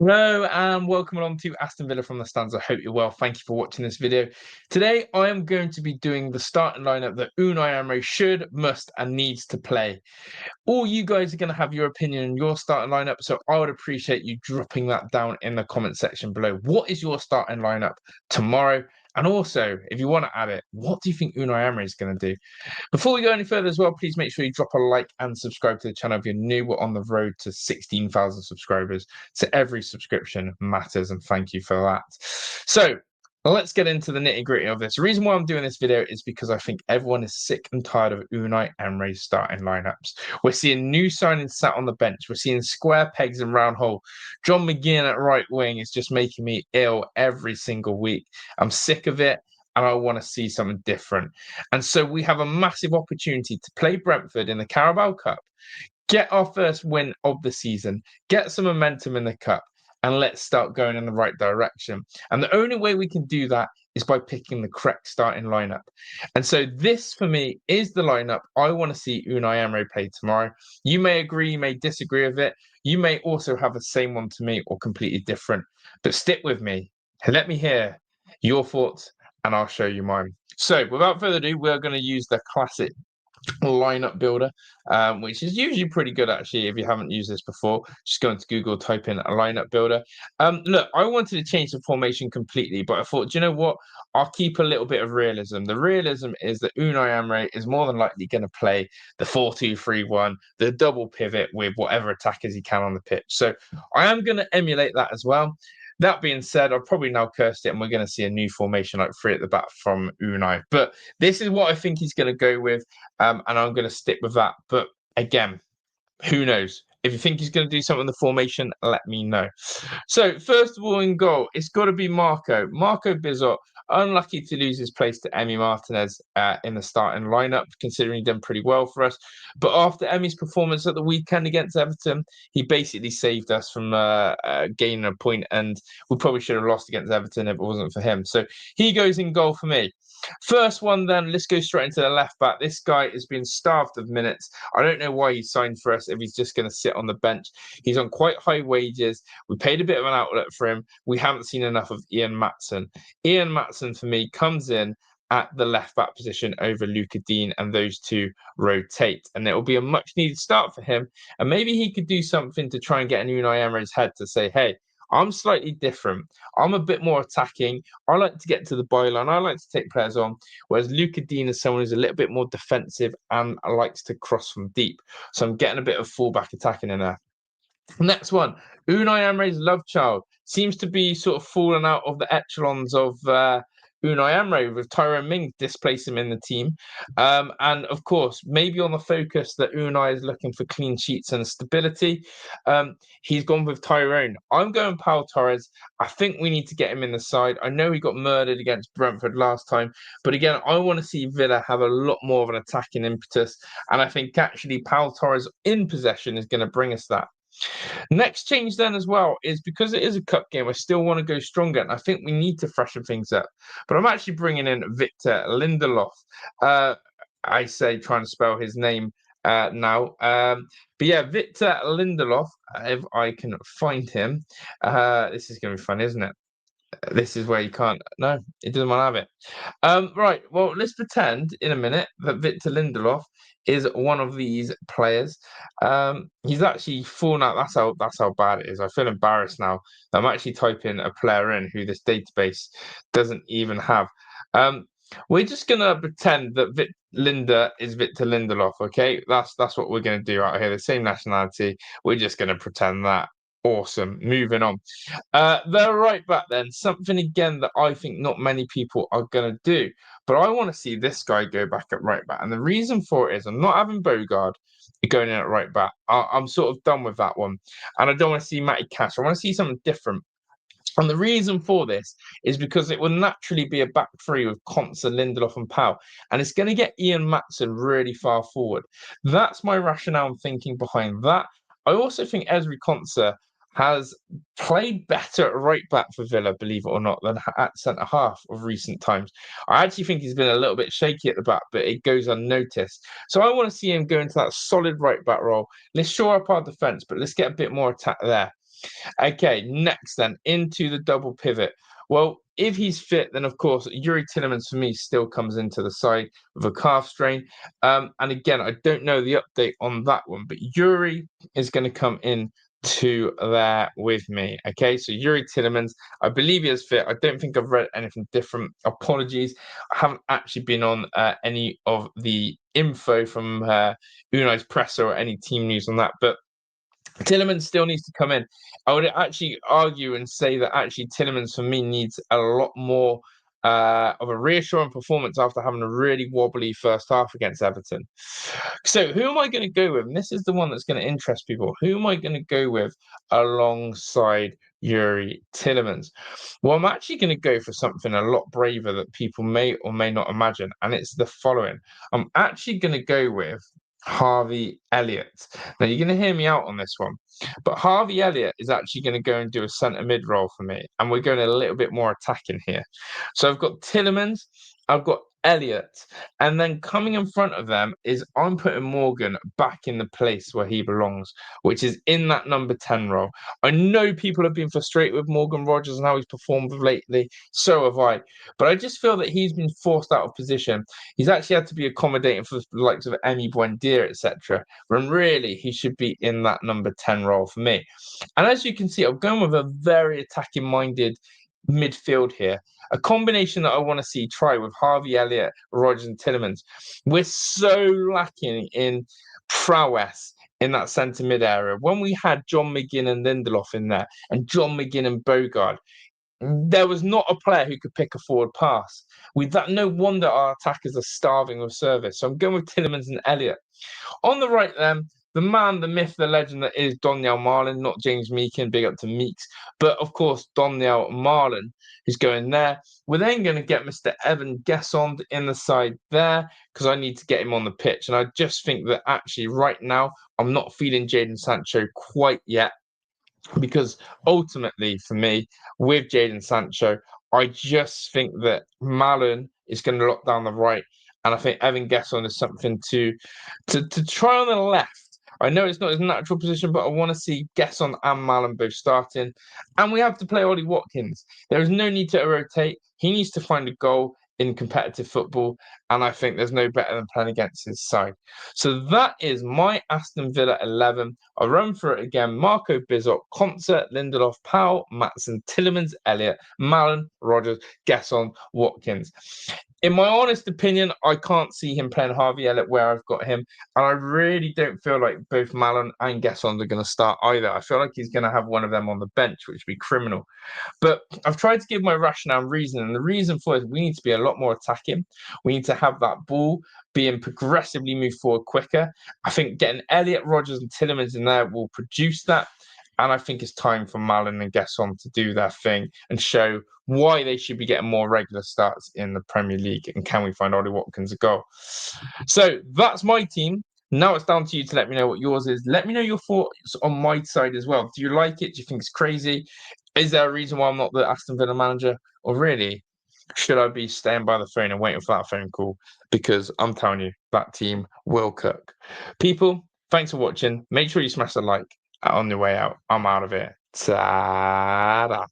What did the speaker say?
Hello and welcome along to Aston Villa from the stands. I hope you're well. Thank you for watching this video. Today I am going to be doing the starting lineup that Unai Emery should, must and needs to play. All you guys are going to have your opinion on your starting lineup, so I would appreciate you dropping that down in the comment section below. What is your starting lineup tomorrow? And also, if you want to add it, what do you think Unai Emery is going to do? Before we go any further as well, please make sure you drop a like and subscribe to the channel if you're new. We're on the road to 16,000 subscribers. So every subscription matters, and thank you for that. So let's get into the nitty-gritty of this. The reason why I'm doing this video is because I think everyone is sick and tired of Unai Emery's starting lineups. We're seeing new signings sat on the bench. We're seeing square pegs and round hole. John McGinn at right wing is just making me ill every single week. I'm sick of it, and I want to see something different. And so we have a massive opportunity to play Brentford in the Carabao Cup, get our first win of the season, get some momentum in the cup, and let's start going in the right direction. And the only way we can do that is by picking the correct starting lineup. And so this, for me, is the lineup I want to see Unai Emery play tomorrow. You may agree, you may disagree with it. You may also have the same one to me or completely different. But stick with me. Let me hear your thoughts and I'll show you mine. So without further ado, we're going to use the classic lineup builder, which is usually pretty good actually. If you haven't used this before, just go into Google, type in a lineup builder. Look, I wanted to change the formation completely, but I thought, do you know what? I'll keep a little bit of realism. The realism is that Unai Emery is more than likely going to play the 4-2-3-1, the double pivot with whatever attackers he can on the pitch. So I am going to emulate that as well. That being said, I've probably now cursed it, and we're going to see a new formation like three at the back from Unai. But this is what I think he's going to go with, and I'm going to stick with that. But again, who knows? If you think he's going to do something in the formation, let me know. So, first of all, in goal, it's got to be Marco. Marco Bizot, unlucky to lose his place to Emi Martinez in the starting lineup, considering he done pretty well for us. But after Emi's performance at the weekend against Everton, he basically saved us from gaining a point, and we probably should have lost against Everton if it wasn't for him. So, he goes in goal for me. First one, then, let's go straight into the left back. This guy has been starved of minutes. I don't know why he signed for us if he's just going to sit on the bench. He's on quite high wages. We paid a bit of an outlet for him. We haven't seen enough of Ian Maatsen. Ian Maatsen, for me, comes in at the left back position over Luca Dean, and those two rotate. And it will be a much needed start for him. And maybe he could do something to try and get in Unai Emery's head to say, hey, I'm slightly different. I'm a bit more attacking. I like to get to the byline. I like to take players on. Whereas Luca Dean is someone who's a little bit more defensive and likes to cross from deep. So I'm getting a bit of fullback attacking in there. Next one, Unai Emery's love child seems to be sort of falling out of the echelons of Unai Emery, with Tyrone Mings displacing him in the team. And of course, maybe on the focus that Unai is looking for clean sheets and stability, he's gone with Tyrone. I'm going Pau Torres. I think we need to get him in the side. I know he got murdered against Brentford last time, but again, I want to see Villa have a lot more of an attacking impetus. And I think actually Pau Torres in possession is going to bring us that. Next change then as well is because it is a cup game, I still want to go stronger, and I think we need to freshen things up. But I'm actually bringing in Victor Lindelof. I say trying to spell his name now. But yeah, Victor Lindelof, if I can find him. This is going to be fun, isn't it? This is where you can't. No, it doesn't want to have it. Right. Well, let's pretend in a minute that Victor Lindelof is one of these players. He's actually fallen out. That's how bad it is. I feel embarrassed now. I'm actually typing a player in who this database doesn't even have. We're just gonna pretend that Linda is Victor Lindelof. Okay, that's what we're gonna do right here. The same nationality. We're just gonna pretend that. Awesome. Moving on. The right back then, something again that I think not many people are going to do. But I want to see this guy go back at right back. And the reason for it is I'm not having Bogard going in at right back. I'm sort of done with that one. And I don't want to see Matty Cash. I want to see something different. And the reason for this is because it will naturally be a back three with Konsa, Lindelof, and Powell. And it's going to get Ian Maatsen really far forward. That's my rationale and thinking behind that. I also think Ezri Konsa has played better at right back for Villa, believe it or not, than at centre half of recent times. I actually think he's been a little bit shaky at the back, but it goes unnoticed. So I want to see him go into that solid right back role. Let's shore up our defence, but let's get a bit more attack there. Okay, next then, into the double pivot. Well, if he's fit, then of course Yuri Tillemans for me still comes into the side with a calf strain. And again, I don't know the update on that one, but Yuri is going to come in to there with me. Okay, so Yuri Tillemans, I believe he is fit. I don't think I've read anything different. Apologies, I haven't actually been on any of the info from Unai's presser or any team news on that, but Tillemans still needs to come in. I would actually argue and say that actually Tillemans for me needs a lot more of a reassuring performance after having a really wobbly first half against Everton. So who am I going to go with? And this is the one that's going to interest people. Who am I going to go with alongside Yuri Tillemans? Well, I'm actually going to go for something a lot braver that people may or may not imagine, and it's the following. I'm actually going to go with Harvey Elliott. Now, you're going to hear me out on this one, but Harvey Elliott is actually going to go and do a centre mid role for me, and we're going a little bit more attacking here. So I've got Tillemans, I've got Elliott, and then coming in front of them is I'm putting Morgan back in the place where he belongs, which is in that number 10 role. I know people have been frustrated with Morgan Rogers and how he's performed lately, so have I, but I just feel that he's been forced out of position. He's actually had to be accommodating for the likes of Emi Buendia, etc. When really he should be in that number 10 role for me. And as you can see, I'm going with a very attacking minded midfield here. A combination that I want to see try with Harvey Elliott, Rogers, and Tillemans. We're so lacking in prowess in that centre mid area. When we had John McGinn and Lindelof in there, and John McGinn and Bogard, there was not a player who could pick a forward pass. With that, no wonder our attackers are starving of service. So I'm going with Tillemans and Elliott. On the right, then, the man, the myth, the legend that is Donyell Marlin, not James Meakin, big up to Meeks. But of course, Donyell Marlin is going there. We're then going to get Mr. Evan Gessond in the side there because I need to get him on the pitch. And I just think that actually, right now, I'm not feeling Jadon Sancho quite yet. Because ultimately, for me, with Jadon Sancho, I just think that Malin is going to lock down the right, and I think Evan Gesson is something to try on the left. I know it's not his natural position, but I want to see Gesson and Malin both starting, and we have to play Ollie Watkins. There is no need to rotate. He needs to find a goal in competitive football, and I think there's no better than playing against his side. So that is my Aston Villa 11. I'll run through it again. Marco Bizot, Concert, Lindelof, Powell, Matson, Tillemans, Elliott, Mallon, Rogers, Gesson, Watkins. In my honest opinion, I can't see him playing Harvey Elliott where I've got him. And I really don't feel like both Mallon and Gesson are going to start either. I feel like he's going to have one of them on the bench, which would be criminal. But I've tried to give my rationale and reason. And the reason for it is we need to be a lot more attacking. We need to have that ball being progressively moved forward quicker. I think getting Elliott, Rogers, and Tillemans in there will produce that. And I think it's time for Mallon and Gesson to do their thing and show why they should be getting more regular starts in the Premier League. And can we find Ollie Watkins a goal? So that's my team. Now it's down to you to let me know what yours is. Let me know your thoughts on my side as well. Do you like it? Do you think it's crazy? Is there a reason why I'm not the Aston Villa manager? Or really, should I be staying by the phone and waiting for that phone call? Because I'm telling you, that team will cook. People, thanks for watching. Make sure you smash the like on your way out. I'm out of here. Ta-da.